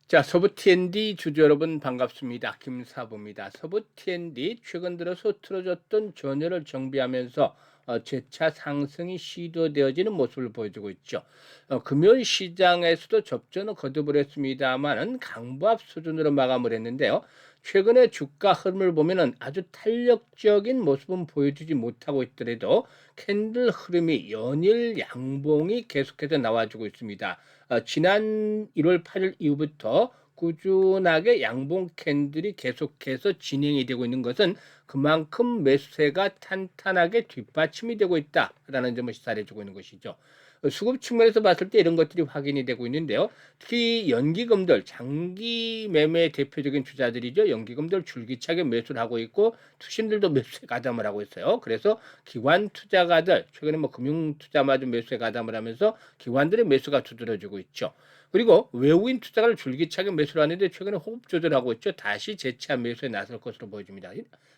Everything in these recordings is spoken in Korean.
자, 서부 T&D 주주 여러분 반갑습니다. 김사부입니다. 서부 T&D 최근 들어서 틀어졌던 전열을 정비하면서 재차 상승이 시도되어지는 모습을 보여주고 있죠. 금요일 시장에서도 접전을 거둬버렸습니다만은 강보합 수준으로 마감을 했는데요. 최근에 주가 흐름을 보면은 아주 탄력적인 모습은 보여주지 못하고 있더라도 캔들 흐름이 연일 양봉이 계속해서 나와주고 있습니다. 지난 1월 8일 이후부터 꾸준하게 양봉 캔들이 계속해서 진행이 되고 있는 것은 그만큼 매수세가 탄탄하게 뒷받침이 되고 있다라는 점을 시사해주고 있는 것이죠. 수급 측면에서 봤을 때 이런 것들이 확인이 되고 있는데요. 특히 연기금들, 장기 매매 대표적인 주자들이죠. 연기금들 줄기차게 매수를 하고 있고 투신들도 매수에 가담을 하고 있어요. 그래서 기관 투자가들, 최근에 뭐 금융투자마저 매수에 가담을 하면서 기관들의 매수가 두드러지고 있죠. 그리고 외국인 투자가를 줄기차게 매수를 하는데 최근에 호흡 조절하고 있죠. 다시 재차 매수에 나설 것으로 보여집니다.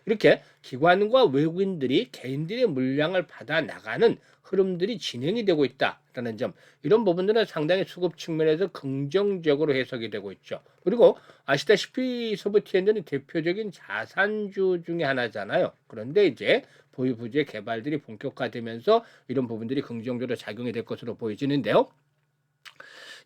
이렇게 기관과 외국인들이 개인들의 물량을 받아 나가는 흐름들이 진행이 되고 있다라는 점, 이런 부분들은 상당히 수급 측면에서 긍정적으로 해석이 되고 있죠. 그리고 아시다시피 소프트엔드는 대표적인 자산주 중에 하나잖아요. 그런데 이제 보유 부지의 개발들이 본격화되면서 이런 부분들이 긍정적으로 작용이 될 것으로 보여지는데요.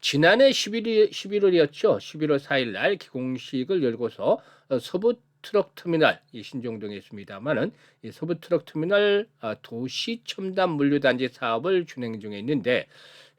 지난해 11월이었죠. 11월 4일 날 기공식을 열고서 서부 트럭 터미널, 이 신종동에 있습니다만은 이 서부 트럭 터미널 도시 첨단 물류단지 사업을 진행 중에 있는데,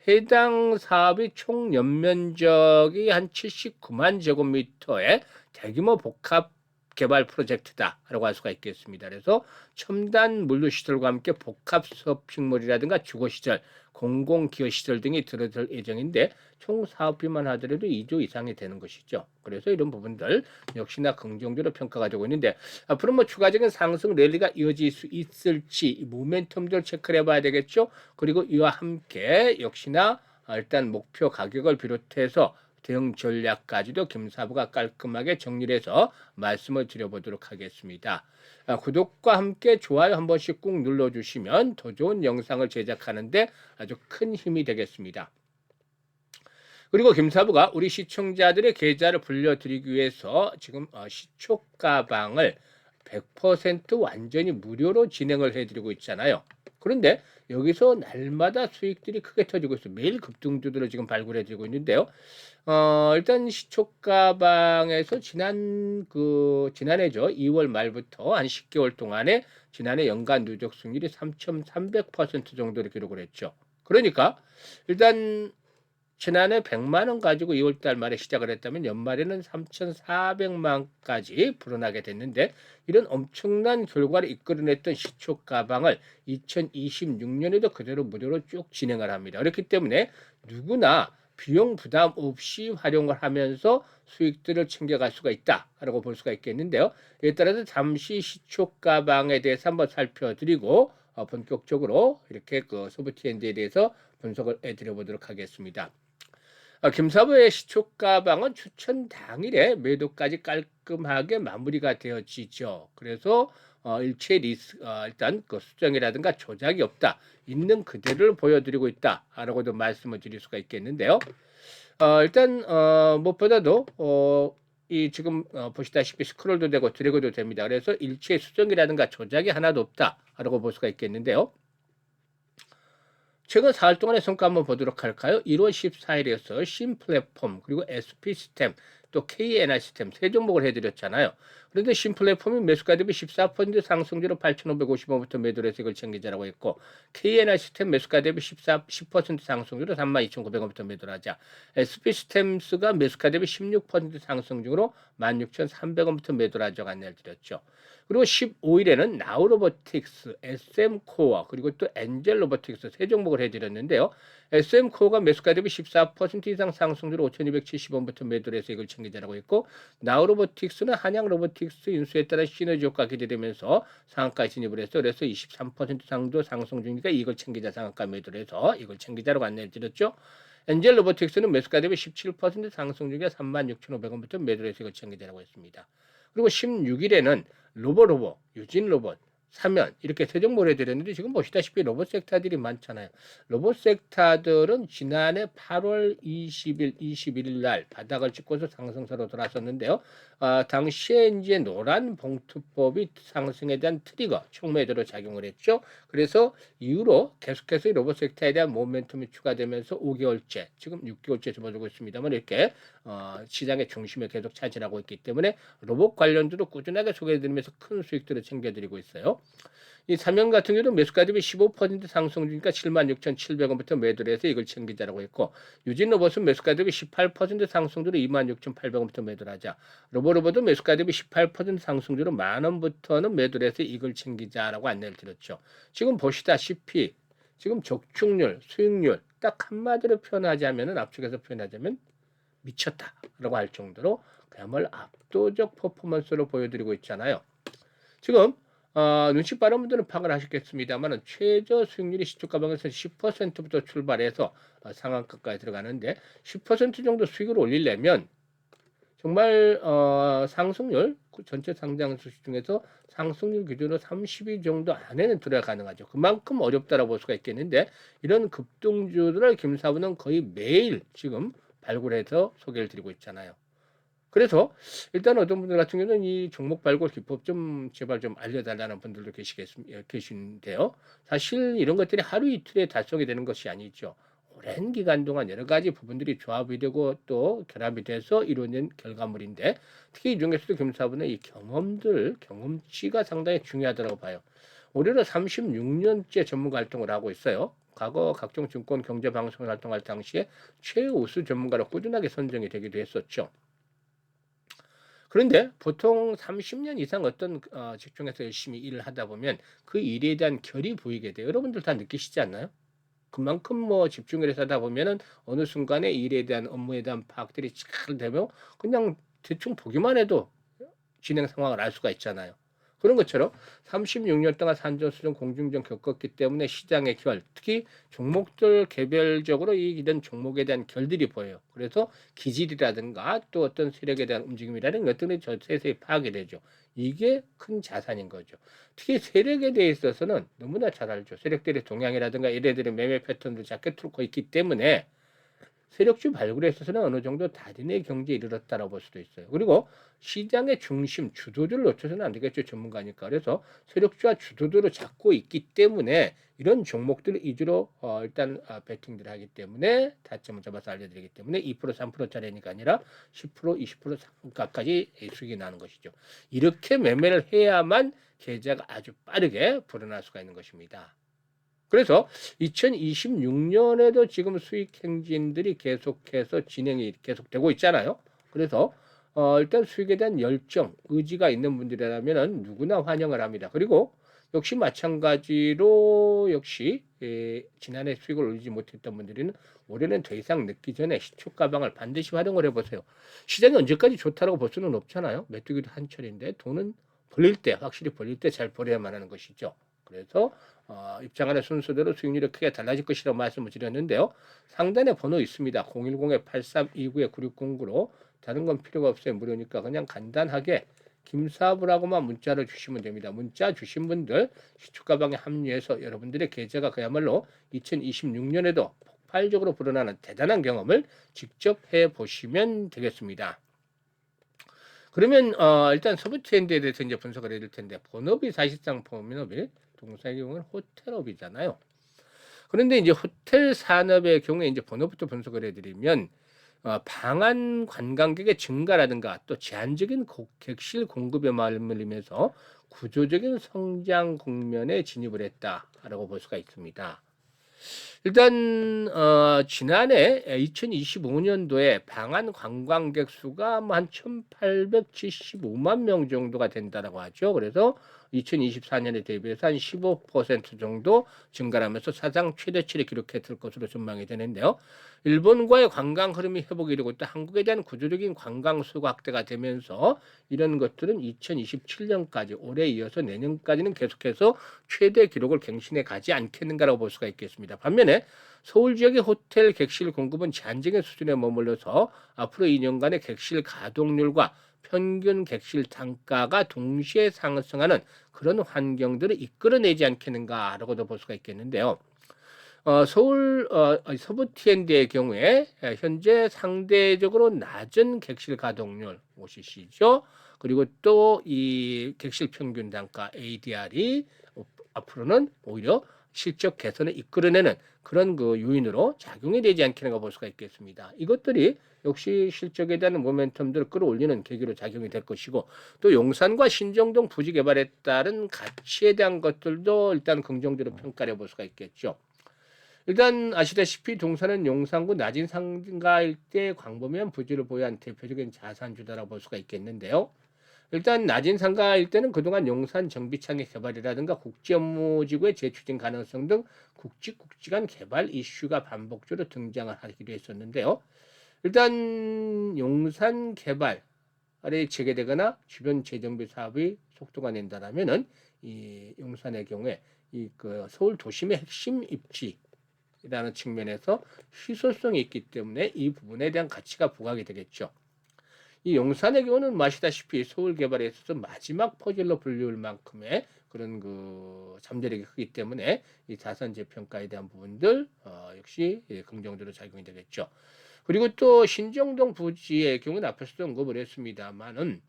해당 사업이 총 연면적이 한 79만 제곱미터의 대규모 복합 개발 프로젝트다라고 할 수가 있겠습니다. 그래서 첨단 물류 시설과 함께 복합 서핑몰이라든가 주거 시설, 공공기여 시설 등이 들어설 예정인데 총 사업비만 하더라도 2조 이상이 되는 것이죠. 그래서 이런 부분들 역시나 긍정적으로 평가가 되고 있는데, 앞으로 뭐 추가적인 상승 랠리가 이어질 수 있을지 모멘텀들 체크를 해봐야 되겠죠. 그리고 이와 함께 역시나 일단 목표 가격을 비롯해서 대응 전략까지도 김사부가 깔끔하게 정리를 해서 말씀을 드려보도록 하겠습니다. 구독과 함께 좋아요 한 번씩 꾹 눌러주시면 더 좋은 영상을 제작하는데 아주 큰 힘이 되겠습니다. 그리고 김사부가 우리 시청자들의 계좌를 불려드리기 위해서 지금 시초가방을 100% 완전히 무료로 진행을 해드리고 있잖아요. 그런데 여기서 날마다 수익들이 크게 터지고 있어요. 매일 급등주들을 지금 발굴해드리고 있는데요. 일단 시초가방에서 지난해죠. 2월 말부터 한 10개월 동안에 지난해 연간 누적 수익률이 3,300% 정도를 기록을 했죠. 그러니까 일단 지난해 100만 원 가지고 2월 달 말에 시작을 했다면 연말에는 3,400만까지 불어나게 됐는데, 이런 엄청난 결과를 이끌어냈던 시초 가방을 2026년에도 그대로 무료로 쭉 진행을 합니다. 그렇기 때문에 누구나 비용 부담 없이 활용을 하면서 수익들을 챙겨갈 수가 있다라고 볼 수가 있겠는데요. 이에 따라서 잠시 시초 가방에 대해서 한번 살펴드리고 본격적으로 이렇게 그 소프트엔드에 대해서 분석을 해드려 보도록 하겠습니다. 김사부의 시초가방은 추천 당일에 매도까지 깔끔하게 마무리가 되어지죠. 그래서 일체 일단 그 수정이라든가 조작이 없다, 있는 그대로를 보여드리고 있다라고도 말씀을 드릴 수가 있겠는데요. 일단 무엇보다도 이 지금 보시다시피 스크롤도 되고 드래그도 됩니다. 그래서 일체 수정이라든가 조작이 하나도 없다라고 볼 수가 있겠는데요. 최근 4일 동안의 성과 한번 보도록 할까요? 1월 14일에서 신플랫폼, 그리고 SP시스템, 또 KNR시스템 세 종목을 해드렸잖아요. 그런데 신플랫폼이 매수가 대비 14% 상승률로 8,550원부터 매도를 해서 이걸 챙기자라고 했고, KNR시스템 매수가 대비 10% 상승률로 32,900원부터 매도를 하자. SP시스템스가 매수가 대비 16% 상승률로 16,300원부터 매도를 하자고 안내를 드렸죠. 그리고 15일에는 나우로보틱스, SM코어, 그리고 또 엔젤로보틱스 세 종목을 해드렸는데요. SM코어가 매수가 대비 14% 이상 상승률 5,270원부터 매도를 해서 이걸 챙기자라고 했고, 나우로보틱스는 한양로보틱스 인수에 따라 시너지 효과 기대되면서 상한가 진입을 해서 그래서 23% 상도 상승 중이니까 이걸 챙기자, 상한가 매도를 해서 이걸 챙기자라고 안내를 드렸죠. 엔젤로보틱스는 매수가 대비 17% 상승 중이라 36,500원부터 매도를 해서 이걸 챙기자라고 했습니다. 그리고 16일에는 로보로보, 유진로봇, 사면 이렇게 세 종목을 해드렸는데 지금 보시다시피 로봇 섹터들이 많잖아요. 로봇 섹터들은 지난해 8월 20일, 21일 날 바닥을 찍고서 상승세로 돌아섰는데요. 당시에 이제 노란 봉투법이 상승에 대한 트리거, 촉매도로 작용을 했죠. 그래서 이후로 계속해서 이 로봇 섹터에 대한 모멘텀이 추가되면서 5개월째, 지금 6개월째 접어들고 있습니다만 이렇게 시장의 중심에 계속 차지하고 있기 때문에 로봇 관련주도 꾸준하게 소개해드리면서 큰 수익들을 챙겨드리고 있어요. 이 삼형 같은 경우도 매수가 대비 15% 상승 중이니까 76,700원부터 매도를 해서 이걸 챙기자라고 했고, 유진 로봇은 매수가 대비 18% 상승주로 26,800원부터 매도를 하자. 로보로보도 매수가 대비 18% 상승주로 만원부터는 매도를 해서 이걸 챙기자라고 안내를 드렸죠. 지금 보시다시피 지금 적중률, 수익률 딱 한마디로 표현하자면은 앞쪽에서 표현하자면 미쳤다라고 할 정도로 그야말로 압도적 퍼포먼스로 보여드리고 있잖아요. 지금 눈치 빠른 분들은 파악을 하셨겠습니다만 최저 수익률이 시초가방에서 10%부터 출발해서 상한가까지 들어가는데 10% 정도 수익을 올리려면 정말 상승률 전체 상장 수식 중에서 상승률 기준으로 30위 정도 안에는 들어야 가능하죠. 그만큼 어렵다라고 볼 수가 있겠는데 이런 급등주들을 김사부는 거의 매일 지금 발굴해서 소개를 드리고 있잖아요. 그래서 일단 어떤 분들 같은 경우는 이 종목 발굴 기법 좀 제발 좀 알려달라는 분들도 계신데요. 사실 이런 것들이 하루 이틀에 달성이 되는 것이 아니죠. 오랜 기간 동안 여러 가지 부분들이 조합이 되고 또 결합이 돼서 이루어진 결과물인데 특히 이 중에서도 김사부는 이 경험치가 상당히 중요하다고 봐요. 올해로 36년째 전문가 활동을 하고 있어요. 과거 각종 증권 경제 방송 활동할 당시에 최우수 전문가로 꾸준하게 선정이 되기도 했었죠. 그런데 보통 30년 이상 어떤 직종에서 열심히 일을 하다 보면 그 일에 대한 결이 보이게 돼요. 여러분들 다 느끼시지 않나요? 그만큼 뭐 집중을 해서 하다 보면은 어느 순간에 일에 대한 업무에 대한 파악들이 잘 되면 그냥 대충 보기만 해도 진행 상황을 알 수가 있잖아요. 그런 것처럼 36년 동안 산전수전 공중전 겪었기 때문에 시장의 결, 특히 종목들 개별적으로 이런 종목에 대한 결들이 보여요. 그래서 기질이라든가 또 어떤 세력에 대한 움직임이라는 것들이 저 세세히 파악이 되죠. 이게 큰 자산인 거죠. 특히 세력에 대해 있어서는 너무나 잘 알죠. 세력들의 동향이라든가 얘네들의 매매 패턴도 잘 뚫고 있기 때문에 세력주 발굴에 있어서는 어느 정도 달인의 경지에 이르렀다라고 볼 수도 있어요. 그리고 시장의 중심, 주도주를 놓쳐서는 안 되겠죠. 전문가니까. 그래서 세력주와 주도주를 잡고 있기 때문에 이런 종목들 위주로 일단 베팅들을 하기 때문에 타점을 잡아서 알려드리기 때문에 2% 3%짜리니까 아니라 10% 20% 상가까지 수익이 나는 것이죠. 이렇게 매매를 해야만 계좌가 아주 빠르게 불어날 수가 있는 것입니다. 그래서 2026년에도 지금 수익 행진들이 계속해서 진행이 계속되고 있잖아요. 그래서 일단 수익에 대한 열정, 의지가 있는 분들이라면 누구나 환영을 합니다. 그리고 역시 마찬가지로 역시 지난해 수익을 올리지 못했던 분들은 올해는 더 이상 늦기 전에 시초 가방을 반드시 활용을 해보세요. 시장이 언제까지 좋다라고 볼 수는 없잖아요. 메뚜기도 한철인데 돈은 벌릴 때 확실히 벌릴 때 잘 벌여야만 하는 것이죠. 그래서 입장하는 순서대로 수익률이 크게 달라질 것이라고 말씀을 드렸는데요. 상단에 번호 있습니다. 010-8329-9609로 다른 건 필요가 없어요. 무료니까 그냥 간단하게 김사부라고만 문자를 주시면 됩니다. 문자 주신 분들 시초가방에 합류해서 여러분들의 계좌가 그야말로 2026년에도 폭발적으로 불어나는 대단한 경험을 직접 해보시면 되겠습니다. 그러면 일단 서브트렌드에 대해서 이제 분석을 해줄 텐데 본업이 사실상 본업이 동사의 경우는 호텔업이잖아요. 그런데 이제 호텔 산업의 경우에 이제 본업부터 분석을 해드리면 방한 관광객의 증가라든가 또 제한적인 객실 공급에 맞물리면서 구조적인 성장 국면에 진입을 했다라고 볼 수가 있습니다. 일단 지난해 2025년도에 방한 관광객 수가 한 1,875만 명 정도가 된다라고 하죠. 그래서 2024년에 대비해서 한 15% 정도 증가하면서 사상 최대치를 기록했을 것으로 전망이 되는데요. 일본과의 관광 흐름이 회복이 이루고 있다. 한국에 대한 구조적인 관광 수가 확대가 되면서 이런 것들은 2027년까지 올해 이어서 내년까지는 계속해서 최대 기록을 갱신해 가지 않겠는가라고 볼 수가 있겠습니다. 반면에 서울 지역의 호텔 객실 공급은 제한적인 수준에 머물러서 앞으로 2년간의 객실 가동률과 평균 객실 단가가 동시에 상승하는 그런 환경들을 이끌어내지 않겠는가라고도 볼 수가 있겠는데요. 서울 서부 T&D의 경우에 현재 상대적으로 낮은 객실 가동률 OCC죠. 그리고 또 이 객실 평균 단가 ADR이 앞으로는 오히려 실적 개선을 이끌어내는 그런 그 요인으로 작용이 되지 않겠는가 볼 수가 있겠습니다. 이것들이 역시 실적에 대한 모멘텀들을 끌어올리는 계기로 작용이 될 것이고, 또 용산과 신정동 부지 개발에 따른 가치에 대한 것들도 일단 긍정적으로 평가를 해볼 수가 있겠죠. 일단 아시다시피 동산은 용산구 낮은 상가 일대 광범위한 부지를 보유한 대표적인 자산주다라고 볼 수가 있겠는데요. 일단 낮은 상가 일대는 그동안 용산 정비창의 개발이라든가 국제 업무지구의 재추진 가능성 등 국지 간 개발 이슈가 반복적으로 등장을 하기도 했었는데요. 일단 용산 개발에 재개되거나 주변 재정비 사업이 속도가 낸다라면은 이 용산의 경우에 이 그 서울 도심의 핵심 입지라는 측면에서 희소성이 있기 때문에 이 부분에 대한 가치가 부각이 되겠죠. 이 용산의 경우는 아시다시피 서울 개발에 있어서 마지막 퍼즐로 불리울 만큼의 그런 그 잠재력이 크기 때문에 이 자산 재평가에 대한 부분들 역시 긍정적으로 작용이 되겠죠. 그리고 또 신정동 부지의 경우는 앞에서도 언급을 했습니다만은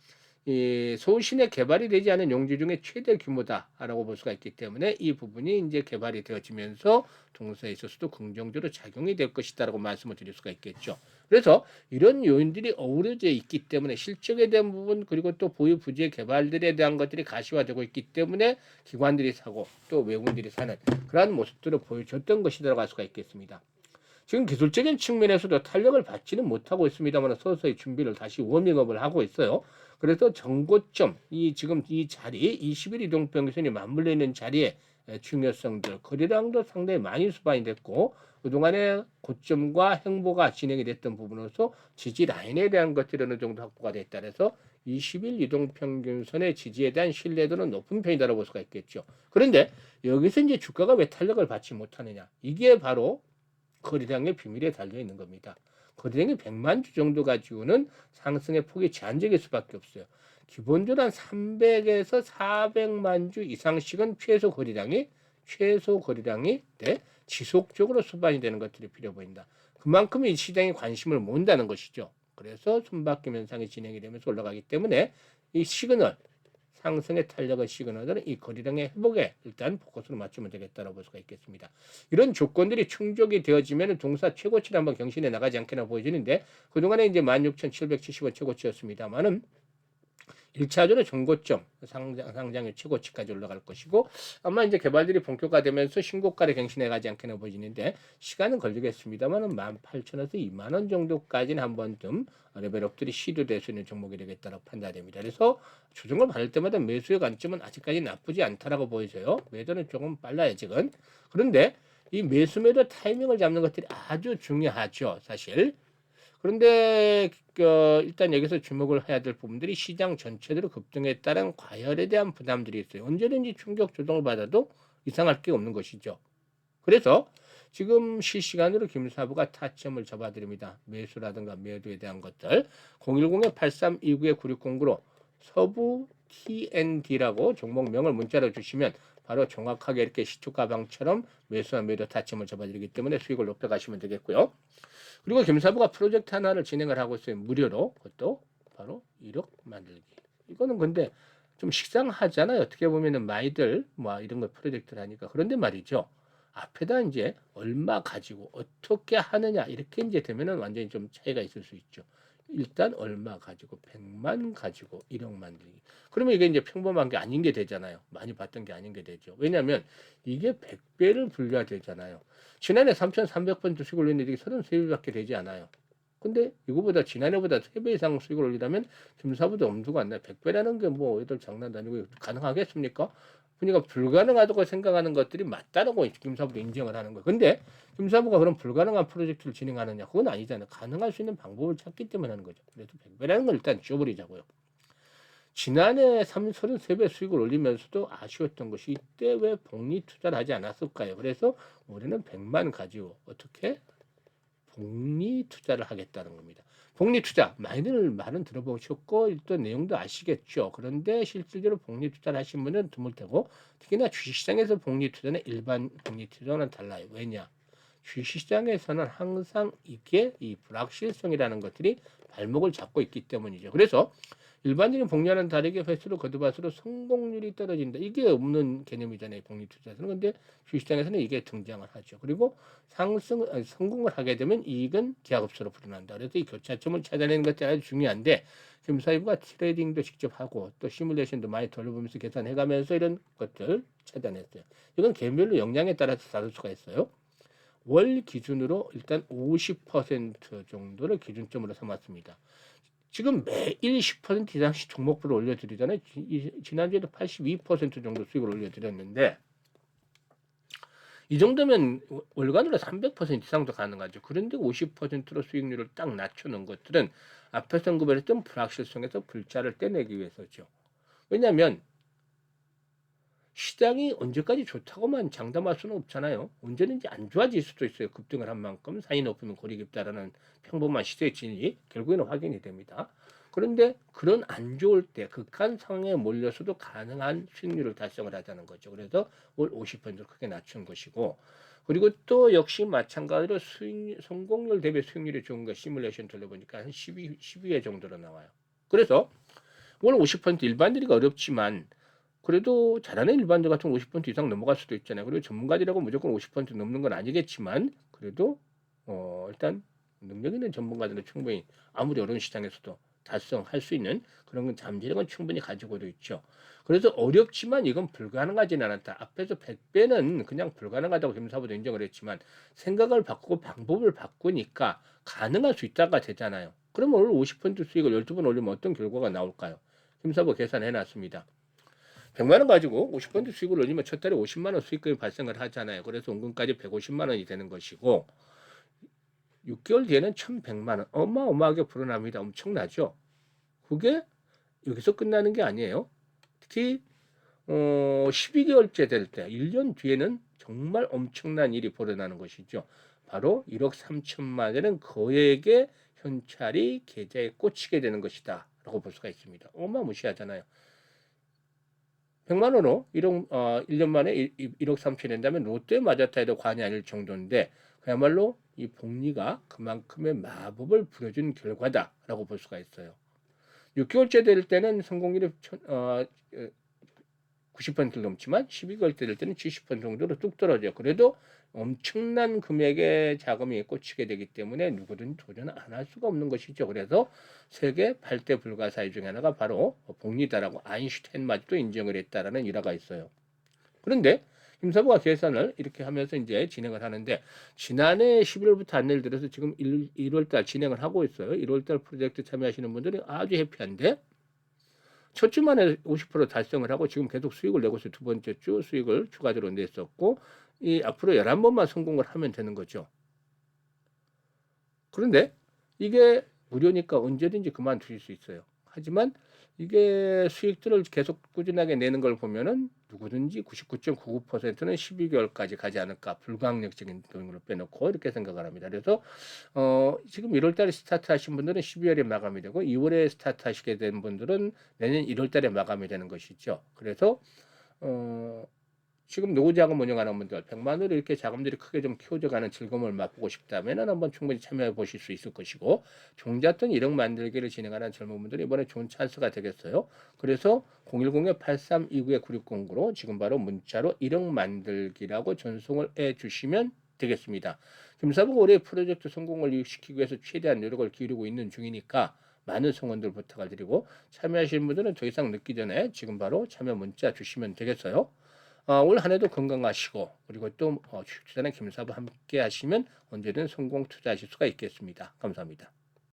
이 서울 시내 개발이 되지 않은 용지 중에 최대 규모다라고 볼 수가 있기 때문에 이 부분이 이제 개발이 되어지면서 동서에 있어서도 긍정적으로 작용이 될 것이다라고 말씀을 드릴 수가 있겠죠. 그래서 이런 요인들이 어우러져 있기 때문에 실적에 대한 부분, 그리고 또 보유 부지의 개발들에 대한 것들이 가시화되고 있기 때문에 기관들이 사고 또 외국인들이 사는 그러한 모습들을 보여줬던 것이라고 할 수가 있겠습니다. 지금 기술적인 측면에서도 탄력을 받지는 못하고 있습니다만 서서히 준비를 다시 워밍업을 하고 있어요. 그래서 정고점, 지금 이 자리, 20일 이동평균선이 맞물려 있는 자리에 중요성들, 거래량도 상당히 많이 수반이 됐고, 그동안의 고점과 행보가 진행이 됐던 부분으로서 지지 라인에 대한 것들이 어느 정도 확보가 됐다. 그래서 20일 이동평균선의 지지에 대한 신뢰도는 높은 편이다라고 볼 수가 있겠죠. 그런데 여기서 이제 주가가 왜 탄력을 받지 못하느냐? 이게 바로 거래량의 비밀에 달려 있는 겁니다. 거래량이 100만 주 정도 가지고는 상승의 폭이 제한적일 수밖에 없어요. 기본적으로 한 300에서 400만 주 이상씩은 최소 거래량이 지속적으로 수반이 되는 것들이 필요 보인다. 그만큼 이 시장에 관심을 모은다는 것이죠. 그래서 손바뀜 현상이 진행이 되면서 올라가기 때문에 이 시그널, 상승의 탄력의 시그널은 이 거래량의 회복에 일단 포커스를 맞추면 되겠다고 볼 수가 있겠습니다. 이런 조건들이 충족이 되어지면 동사 최고치를 한번 경신해 나가지 않겠나 보여지는데, 그동안에 이제 16,770원 최고치였습니다만은 1차적으로 전고점 상장의 최고치까지 올라갈 것이고, 아마 이제 개발들이 본격화되면서 신고가를 갱신해 가지 않겠나 보이는데 시간은 걸리겠습니다만은 18,000원에서 2만원 정도까지는 한 번쯤 레벨업들이 시도될 수 있는 종목이 되겠다고 판단됩니다. 그래서 조정을 받을 때마다 매수의 관점은 아직까지 나쁘지 않다라고 보여져요. 매도는 조금 빨라요 지금. 그런데 이 매도 타이밍을 잡는 것들이 아주 중요하죠 사실. 그런데 일단 여기서 주목을 해야 될 부분들이 시장 전체적으로 급등에 따른 과열에 대한 부담들이 있어요. 언제든지 충격 조정을 받아도 이상할 게 없는 것이죠. 그래서 지금 실시간으로 김사부가 타점을 잡아드립니다. 매수라든가 매도에 대한 것들 010-8329-9609로 서부 TND라고 종목명을 문자로 주시면 바로 정확하게 이렇게 시초가방처럼 매수와 매도 타점을 잡아드리기 때문에 수익을 높여가시면 되겠고요. 그리고 김사부가 프로젝트 하나를 진행을 하고 있어요. 무료로. 그것도 바로 1억 만들기. 이거는 근데 좀 식상하잖아요. 어떻게 보면은 많이들 뭐 이런 거 프로젝트를 하니까. 그런데 말이죠. 앞에다 이제 얼마 가지고 어떻게 하느냐 이렇게 이제 되면은 완전히 좀 차이가 있을 수 있죠. 일단 얼마 가지고 100만 가지고 1억 만들기. 그러면 이게 이제 평범한 게 아닌 게 되잖아요. 많이 봤던 게 아닌 게 되죠. 왜냐하면 이게 100배를 불려야 되잖아요. 지난해 3,300번 수익을 올렸는데 이게 33배밖에 되지 않아요. 근데 이거보다 지난해보다 3배 이상 수익을 올리려면 김사부도 엄두가 안 나요. 100배라는 게 뭐 애들 장난도 아니고 가능하겠습니까? 그러니까 불가능하다고 생각하는 것들이 맞다라고 김사부도 인정을 하는 거예요. 근데 김사부가 그런 불가능한 프로젝트를 진행하느냐? 그건 아니잖아요. 가능할 수 있는 방법을 찾기 때문에 하는 거죠. 그래서 100배라는 걸 일단 지워버리자고요. 지난해 33배 수익을 올리면서도 아쉬웠던 것이 이때 왜 복리 투자를 하지 않았을까요? 그래서 올해는 100만 가지고 어떻게 복리 투자를 하겠다는 겁니다. 복리 투자 많이들 말은 들어보셨고 일단 내용도 아시겠죠. 그런데 실질적으로 복리 투자를 하신 분은 드물 테고 특히나 주식시장에서 복리 투자는 일반 복리 투자는 달라요. 왜냐? 주식시장에서는 항상 이게 이 불확실성이라는 것들이 발목을 잡고 있기 때문이죠. 그래서 일반적인 복리와는 다르게 횟수로 거듭할수록 성공률이 떨어진다. 이게 없는 개념이잖아요. 복리 투자에서는. 근데 주식시장에서는 이게 등장을 하죠. 그리고 성공을 하게 되면 이익은 계약업소로 불어난다. 그래서 이 교차점을 찾아내는 것이 아주 중요한데 지금 사이부가 트레이딩도 직접 하고 또 시뮬레이션도 많이 돌려보면서 계산해가면서 이런 것들 찾아냈어요. 이건 개별로 역량에 따라서 다를 수가 있어요. 월 기준으로 일단 50% 정도를 기준점으로 삼았습니다. 지금 매일 10% 이상씩 종목별로 올려드리잖아요. 지난주에도 82% 정도 수익을 올려드렸는데 이 정도면 월간으로 300% 이상도 가능하죠. 그런데 50%로 수익률을 딱 낮춰놓은 것들은 앞에서 언급했던 불확실성에서 불자를 떼내기 위해서죠. 왜냐하면 시장이 언제까지 좋다고만 장담할 수는 없잖아요. 언제든지 안 좋아질 수도 있어요. 급등을 한 만큼 사이 높으면 고리 깊다라는 평범한 시세의 진리 결국에는 확인이 됩니다. 그런데 그런 안 좋을 때 극한 상황에 몰려서도 가능한 수익률을 달성을 하자는 거죠. 그래서 올 50%를 크게 낮춘 것이고 그리고 또 역시 마찬가지로 성공률 대비 수익률이 좋은 거 시뮬레이션 돌려보니까 한 12회 정도로 나와요. 그래서 월 50% 일반들이가 어렵지만 그래도 잘하는 일반들 같은 50% 이상 넘어갈 수도 있잖아요. 그리고 전문가들하고 무조건 50% 넘는 건 아니겠지만 그래도 일단 능력 있는 전문가들은 충분히 아무리 어려운 시장에서도 달성할 수 있는 그런 건 잠재력은 충분히 가지고도 있죠. 그래서 어렵지만 이건 불가능하지는 않았다. 앞에서 100배는 그냥 불가능하다고 김사부도 인정을 했지만 생각을 바꾸고 방법을 바꾸니까 가능할 수 있다가 되잖아요. 그러면 오늘 50% 수익을 12번 올리면 어떤 결과가 나올까요? 김사부 계산해 놨습니다. 100만 원 가지고 50% 수익을 올리면 첫 달에 50만 원 수익금이 발생을 하잖아요. 그래서 원금까지 150만 원이 되는 것이고 6개월 뒤에는 1,100만 원. 어마어마하게 불어납니다. 엄청나죠? 그게 여기서 끝나는 게 아니에요. 특히 12개월째 될 때, 1년 뒤에는 정말 엄청난 일이 벌어나는 것이죠. 바로 1억 3천만 원은 거액의 현찰이 계좌에 꽂히게 되는 것이다. 라고 볼 수가 있습니다. 어마무시하잖아요. 100만 원으로 1년 만에 1억 3천이 된다면 롯데 마자타에도 관이 아닐 정도인데 그야말로 이 복리가 그만큼의 마법을 부려준 결과다라고 볼 수가 있어요. 6개월째 될 때는 성공률이 90%를 넘지만 12개월 될 때는 70% 정도로 뚝 떨어져요. 그래도 엄청난 금액의 자금이 꽂히게 되기 때문에 누구든 도전 안 할 수가 없는 것이죠. 그래서 세계 8대 불가사의 중에 하나가 바로 복리다라고 아인슈타인마저도 인정을 했다라는 일화가 있어요. 그런데 김사부가 계산을 이렇게 하면서 이제 진행을 하는데 지난해 11월부터 안내를 들어서 지금 1월달 진행을 하고 있어요. 1월달 프로젝트 참여하시는 분들이 아주 해피한데 첫 주만에 50% 달성을 하고 지금 계속 수익을 내고 있어요. 두 번째 주 수익을 추가적으로 냈었고 이 앞으로 11번만 성공을 하면 되는 거죠. 그런데 이게 무료니까 언제든지 그만두실 수 있어요. 하지만 이게 수익들을 계속 꾸준하게 내는 걸 보면은 누구든지 99.99%는 12개월까지 가지 않을까 불가항력적인 경우로 빼놓고 이렇게 생각을 합니다. 그래서 지금 1월달에 스타트 하신 분들은 12월에 마감이 되고 2월에 스타트 하시게 된 분들은 내년 1월달에 마감이 되는 것이죠. 그래서 어, 지금 노후자금 운영하는 분들 100만 원으로 이렇게 자금들이 크게 좀 키워져가는 즐거움을 맛보고 싶다면 한번 충분히 참여해 보실 수 있을 것이고 종잣돈 1억 만들기를 진행하는 젊은 분들이 이번에 좋은 찬스가 되겠어요. 그래서 010-8329-9609로 지금 바로 문자로 1억 만들기라고 전송을 해 주시면 되겠습니다. 김사부가 올해 프로젝트 성공을 이룩시키기 위해서 최대한 노력을 기울이고 있는 중이니까 많은 성원들 부탁을 드리고 참여하시는 분들은 더 이상 늦기 전에 지금 바로 참여 문자 주시면 되겠어요. 올 한 해도 건강하시고 그리고 또 주식 투자는 김사부 함께 하시면 언제든 성공 투자하실 수가 있겠습니다. 감사합니다.